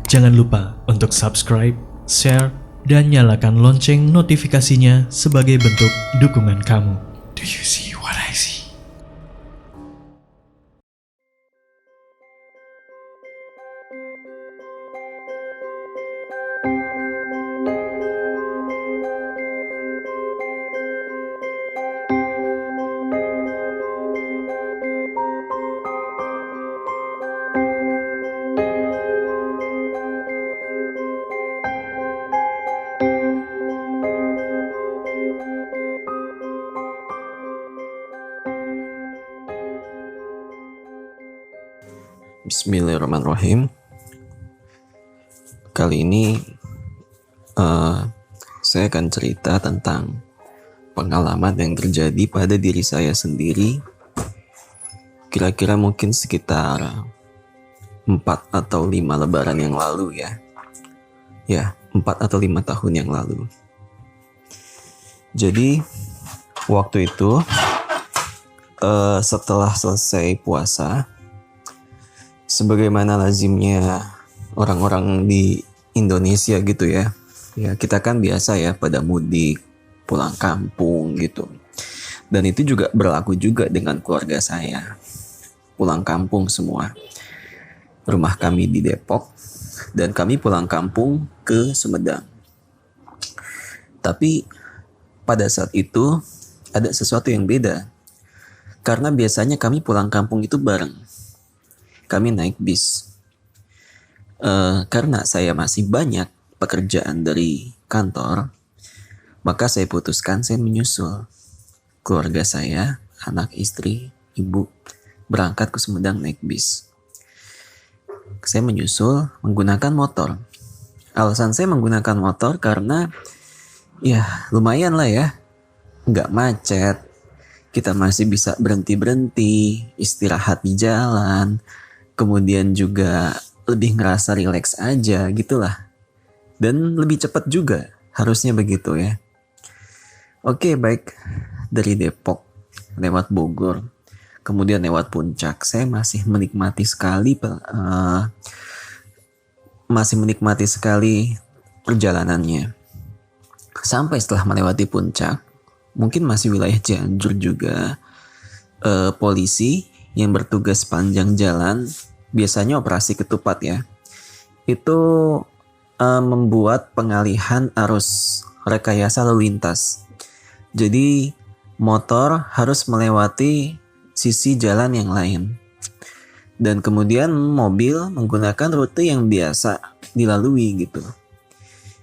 Jangan lupa untuk subscribe, share, dan nyalakan lonceng notifikasinya sebagai bentuk dukungan kamu. Do you see what I see? Bismillahirrahmanirrahim. Kali ini saya akan cerita tentang pengalaman yang terjadi pada diri saya sendiri. Kira-kira mungkin sekitar 4 atau 5 lebaran yang lalu ya. Ya, 4 atau 5 tahun yang lalu. Jadi waktu itu setelah selesai puasa, sebagaimana lazimnya orang-orang di Indonesia gitu ya. Ya kita kan biasa ya pada mudik, pulang kampung gitu. Dan itu juga berlaku juga dengan keluarga saya. Pulang kampung semua. Rumah kami di Depok dan kami pulang kampung ke Sumedang. Tapi pada saat itu ada sesuatu yang beda. Karena biasanya kami pulang kampung itu bareng. Kami naik bis. Karena saya masih banyak pekerjaan dari kantor, maka saya putuskan saya menyusul keluarga saya, anak, istri, ibu, berangkat ke Sumedang naik bis. Saya menyusul menggunakan motor. Alasan saya menggunakan motor karena ya lumayan lah ya, nggak macet. Kita masih bisa berhenti-berhenti, istirahat di jalan. Kemudian juga lebih ngerasa rileks aja gitulah. Dan lebih cepat juga, harusnya begitu ya. Oke, baik. Dari Depok lewat Bogor, kemudian lewat Puncak, saya masih menikmati sekali perjalanannya. Sampai setelah melewati Puncak, mungkin masih wilayah Cianjur juga, polisi yang bertugas sepanjang jalan, biasanya operasi ketupat ya, itu membuat pengalihan arus rekayasa lalu lintas. Jadi motor harus melewati sisi jalan yang lain. Dan kemudian mobil menggunakan rute yang biasa dilalui gitu.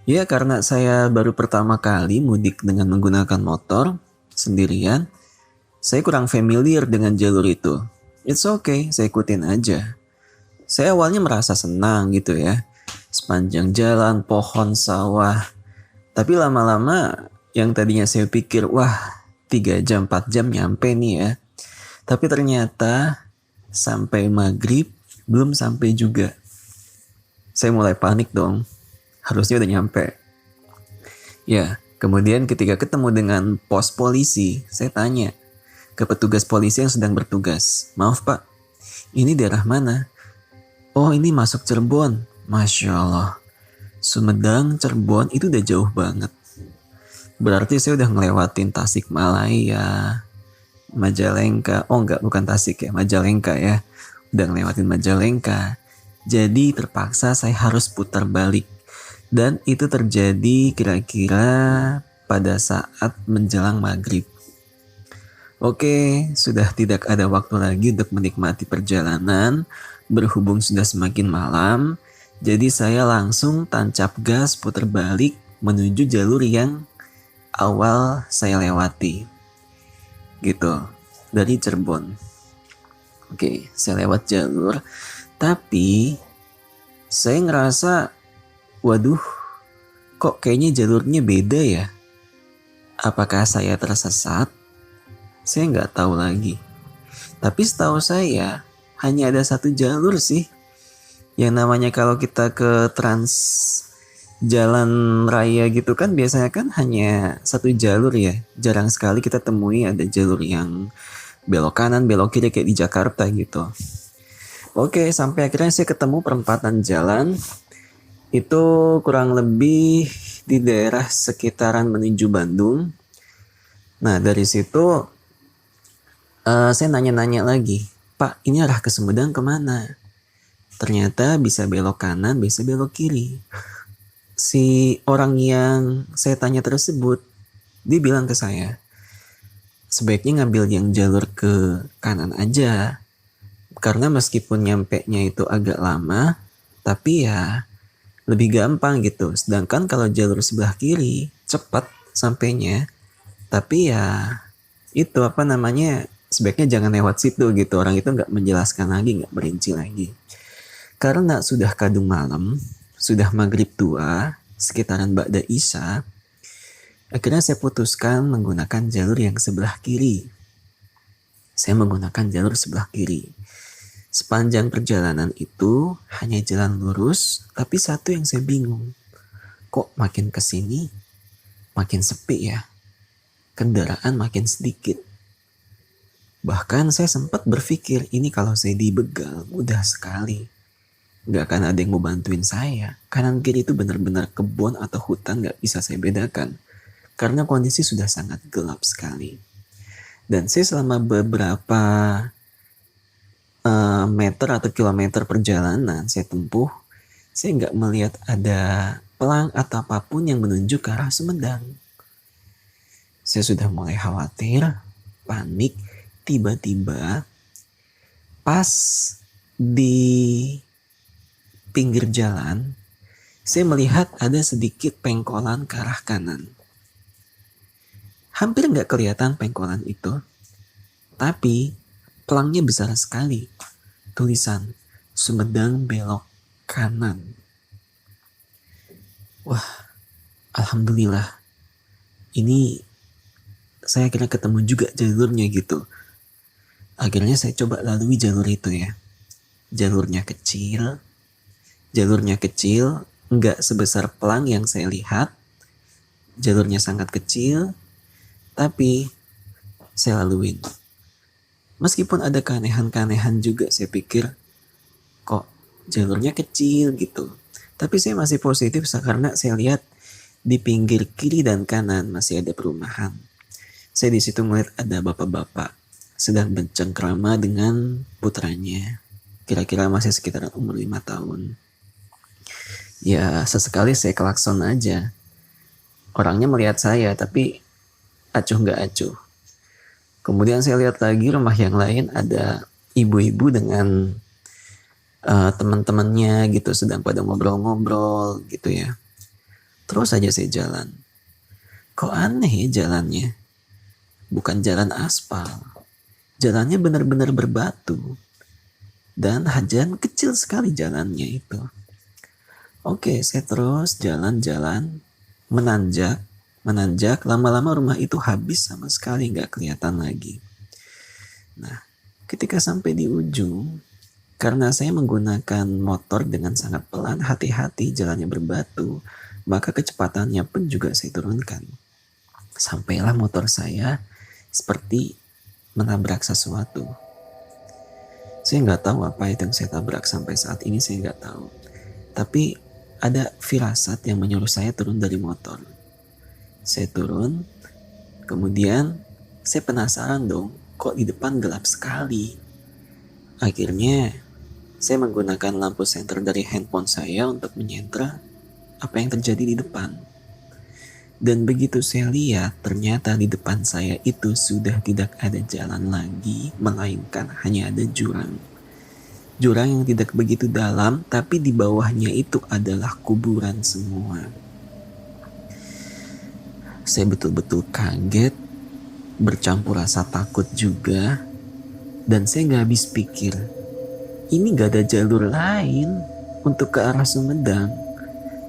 Ya karena saya baru pertama kali mudik dengan menggunakan motor sendirian, saya kurang familiar dengan jalur itu. It's okay, saya ikutin aja. Saya awalnya merasa senang gitu ya. Sepanjang jalan, pohon, sawah. Tapi lama-lama yang tadinya saya pikir, wah 3 jam, 4 jam nyampe nih ya. Tapi ternyata sampai maghrib belum sampai juga. Saya mulai panik dong. Harusnya udah nyampe. Ya, kemudian ketika ketemu dengan pos polisi, saya tanya ke petugas polisi yang sedang bertugas. Maaf pak, ini daerah mana? Oh ini masuk Cirebon. Masya Allah. Sumedang, Cirebon itu udah jauh banget. Berarti saya udah ngelewatin Tasikmalaya, Majalengka. Oh enggak, bukan Tasik ya, Majalengka ya. Udah ngelewatin Majalengka. Jadi terpaksa saya harus putar balik. Dan itu terjadi kira-kira pada saat menjelang maghrib. Oke, sudah tidak ada waktu lagi untuk menikmati perjalanan. Berhubung sudah semakin malam, jadi saya langsung tancap gas putar balik menuju jalur yang awal saya lewati. Gitu, dari Cirebon. Oke, saya lewat jalur, tapi saya ngerasa, waduh, kok kayaknya jalurnya beda ya? Apakah saya tersesat? Saya nggak tahu lagi. Tapi setahu saya hanya ada satu jalur sih. Yang namanya kalau kita ke Trans jalan raya gitu kan biasanya kan hanya satu jalur ya. Jarang sekali kita temui ada jalur yang belok kanan, belok kiri kayak di Jakarta gitu. Oke, sampai akhirnya saya ketemu perempatan jalan Itu kurang lebih di daerah sekitaran menuju Bandung. Nah dari situ saya nanya-nanya lagi, Pak ini arah ke Sumedang kemana? Ternyata bisa belok kanan, bisa belok kiri. Si orang yang saya tanya tersebut, dia bilang ke saya, sebaiknya ngambil yang jalur ke kanan aja. Karena meskipun nyampe-nya itu agak lama, tapi ya lebih gampang gitu. Sedangkan kalau jalur sebelah kiri, cepat sampainya. Tapi ya itu apa namanya, sebaiknya jangan lewat situ gitu. Orang itu nggak menjelaskan lagi, nggak merinci lagi. Karena sudah kadung malam, sudah maghrib tua, sekitaran Ba'da Isya, akhirnya saya putuskan menggunakan jalur yang sebelah kiri. Saya menggunakan jalur sebelah kiri. Sepanjang perjalanan itu hanya jalan lurus, tapi satu yang saya bingung. Kok makin kesini, makin sepi ya? Kendaraan makin sedikit. Bahkan saya sempat berpikir, ini kalau saya dibegal, mudah sekali. Gak akan ada yang mau bantuin saya. Kanan kiri itu benar-benar kebun atau hutan gak bisa saya bedakan. Karena kondisi sudah sangat gelap sekali. Dan saya selama beberapa meter atau kilometer perjalanan saya tempuh, saya nggak melihat ada pelang atau apapun yang menunjuk ke arah Sumedang. Saya sudah mulai khawatir, panik, tiba-tiba pas di pinggir jalan, saya melihat ada sedikit pengkolan ke arah kanan. Hampir nggak kelihatan pengkolan itu, tapi pelangnya besar sekali. Tulisan Sumedang belok kanan. Wah, alhamdulillah. Ini saya akhirnya ketemu juga jalurnya gitu. Akhirnya saya coba lalui jalur itu ya. Jalurnya kecil, nggak sebesar pelang yang saya lihat. Jalurnya sangat kecil, tapi saya laluin. Meskipun ada keanehan-keanehan juga, saya pikir kok jalurnya kecil gitu. Tapi saya masih positif karena saya lihat di pinggir kiri dan kanan masih ada perumahan. Saya di situ melihat ada bapak-bapak sedang bercengkrama dengan putranya. Kira-kira masih sekitar umur 5 tahun. Ya sesekali saya klakson aja. Orangnya melihat saya tapi acuh nggak acuh. Kemudian saya lihat lagi rumah yang lain ada ibu-ibu dengan teman-temannya gitu sedang pada ngobrol-ngobrol gitu ya. Terus aja saya jalan. Kok aneh ya jalannya? Bukan jalan aspal. Jalannya benar-benar berbatu. Dan jalan kecil sekali jalannya itu. Oke, saya terus jalan-jalan menanjak, lama-lama rumah itu habis sama sekali, nggak kelihatan lagi. Nah, ketika sampai di ujung, karena saya menggunakan motor dengan sangat pelan, hati-hati jalannya berbatu, maka kecepatannya pun juga saya turunkan. Sampailah motor saya seperti menabrak sesuatu. Saya nggak tahu apa itu yang saya tabrak sampai saat ini, saya nggak tahu. Tapi ada firasat yang menyuruh saya turun dari motor. Saya turun, kemudian saya penasaran dong, kok di depan gelap sekali. Akhirnya saya menggunakan lampu senter dari handphone saya untuk menyentra apa yang terjadi di depan. Dan begitu saya lihat, ternyata di depan saya itu sudah tidak ada jalan lagi, melainkan hanya ada jurang. Jurang yang tidak begitu dalam, tapi di bawahnya itu adalah kuburan semua. Saya betul-betul kaget, bercampur rasa takut juga, dan saya gak habis pikir, ini gak ada jalur lain untuk ke arah Sumedang,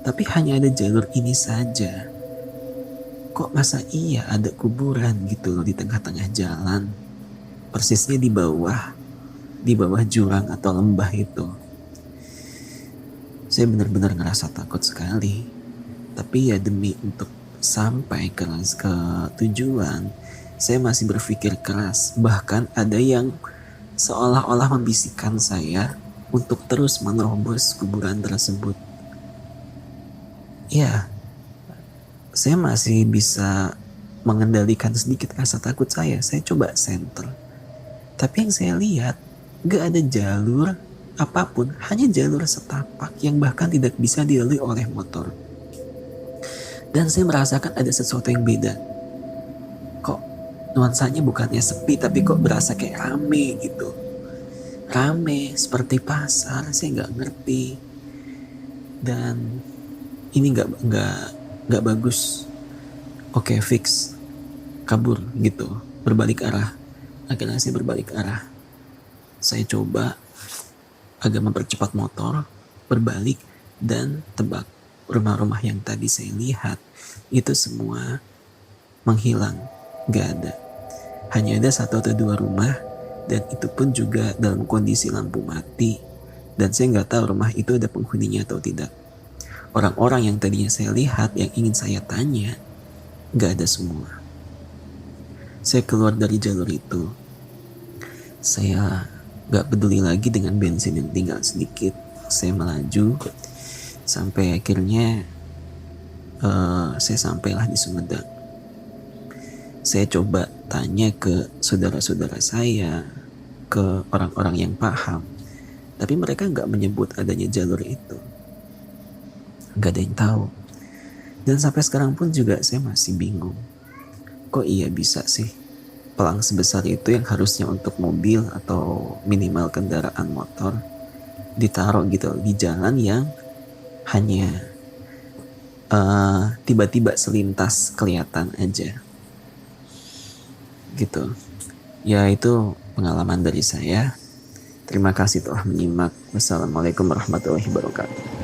tapi hanya ada jalur ini saja. Kok masa iya ada kuburan gitu loh di tengah-tengah jalan, persisnya di bawah jurang atau lembah itu. Saya benar-benar ngerasa takut sekali, tapi ya demi untuk sampai ke tujuan, saya masih berpikir keras. Bahkan ada yang seolah-olah membisikkan saya untuk terus menerobos kuburan tersebut. ya saya masih bisa mengendalikan sedikit rasa takut saya. Saya coba senter. Tapi yang saya lihat, gak ada jalur apapun, hanya jalur setapak yang bahkan tidak bisa dilalui oleh motor. Dan saya merasakan ada sesuatu yang beda. Kok nuansanya bukannya sepi, tapi kok berasa kayak rame gitu. Rame, seperti pasar, saya gak ngerti. Dan ini gak bagus. Oke, fix. Kabur gitu, berbalik arah. Akhirnya saya berbalik arah. Saya coba agak mempercepat motor, berbalik, dan tebak. Rumah-rumah yang tadi saya lihat, itu semua menghilang. Gak ada. Hanya ada 1 atau 2 rumah, dan itu pun juga dalam kondisi lampu mati. Dan saya gak tahu rumah itu ada penghuninya atau tidak. Orang-orang yang tadinya saya lihat, yang ingin saya tanya, gak ada semua. Saya keluar dari jalur itu. Saya gak peduli lagi dengan bensin yang tinggal sedikit. Saya melaju sampai akhirnya saya sampailah di Sumedang. Saya coba tanya ke saudara-saudara saya, ke orang-orang yang paham, tapi mereka gak menyebut adanya jalur itu. Gak ada yang tahu. Dan sampai sekarang pun juga saya masih bingung. Kok iya bisa sih pelang sebesar itu yang harusnya untuk mobil atau minimal kendaraan motor ditaruh gitu di jalan yang hanya tiba-tiba selintas kelihatan aja gitu. Ya itu pengalaman dari saya. Terima kasih telah menyimak. Wassalamualaikum warahmatullahi wabarakatuh.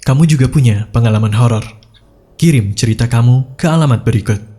Kamu juga punya pengalaman horor? Kirim cerita kamu ke alamat berikut.